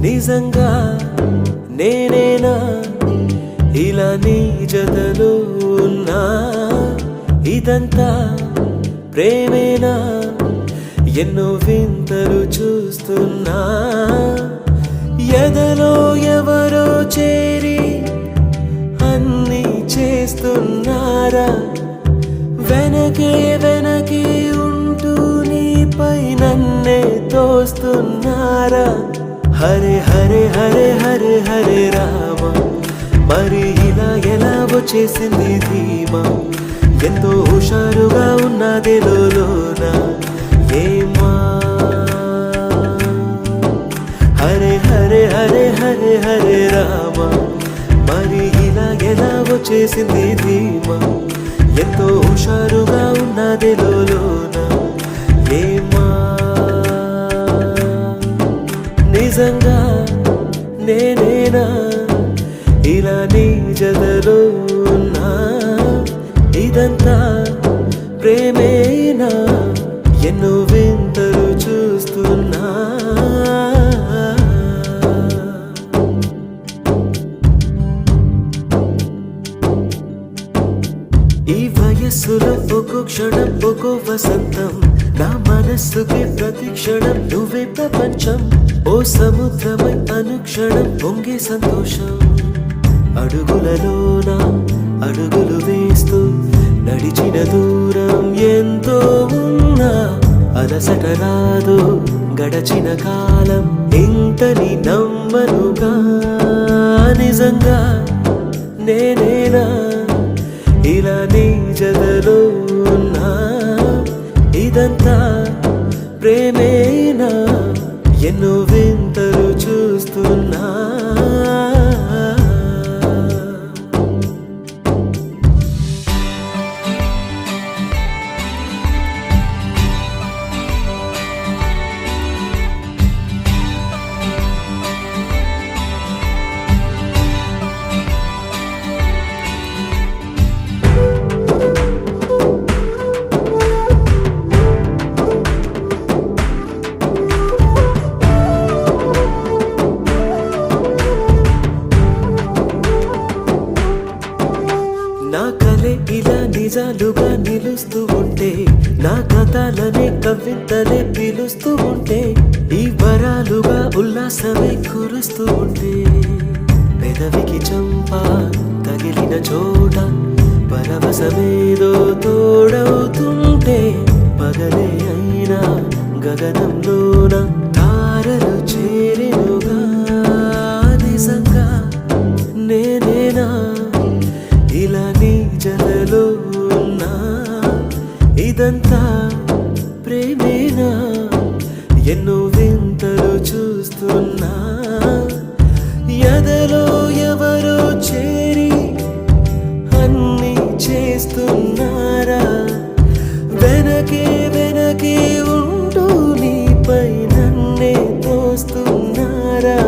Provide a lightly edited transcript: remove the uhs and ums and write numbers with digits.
నిజంగా నేనేనా ఇలా నీ జతలో ఉన్నా? ఇదంతా ప్రేమేనా? ఎన్నో వింతలు చూస్తున్నా. ఎదలో ఎవరో చేరి అన్నీ చేస్తున్నారా? వెనకే వెనకే ఉంటూ నీపై నన్నే తోస్తున్నారా? హరే హరే హరే హరే హరే రామ, మరి ఇలా ఎలా వచ్చేసింది ధీమా? ఎంతో హుషారుగా ఉన్నదే లోన ఏమా? హరే హరే హరే హరే హరే రామ, మరి ఇలా ఎలా వచ్చేసింది ధీమా? ఎంతో హుషారుగా ఉన్నదే లోన ఏమా? నిజంగా నేనేనా ఇలా నీ జతలో ఉన్నా? ఇదంతా ప్రేమేనా? ఎన్నో వింతలు చూస్తున్నా. ఈ వయస్సులో ఒక్కో క్షణం ఒక్కో వసంతం, నా మనస్సుకి ప్రతి క్షణం నువ్వే ప్రపంచం. ఓ సముద్రమై అనుక్షణం పొంగే సంతోషం. అడుగులలోన అడుగులు వేస్తూ నడిచిన దూరం ఎంతో ఉన్నా, అలసట రాదు గడచిన కాలం ఇంతని నమ్మనుగా. నిజంగా నేనేనా ఇలా నీ జతలో ఉన్నా? ఇదంతా ప్రేమేనా? ఎన్నో వింతలు చూస్తున్నా. నా కలే ఇలా నిజాలుగా నిలుస్తూ ఉంటే, నా కథలనే కవితలే పిలుస్తూ ఉంటే, ఈ వరాలుగా ఉల్లాసమే కురుస్తూ ఉంటే, పెదవికి చంప తగిలిన చోట పరవశమేదో తోడవుతుంటే, పగలే అయినా గగనంలోన తారలు చేరినుగా. నిజంగా నేనేనా ఇలా నీ జతలో ఉన్నా? ఇదంతా ప్రేమేనా? ఎన్నో వింతలు చూస్తున్నా. ఎదలో ఎవరో చేరి అన్నీ చేస్తున్నారా? వెనకే వెనకే ఉంటూ నీపై నన్నే తోస్తున్నారా?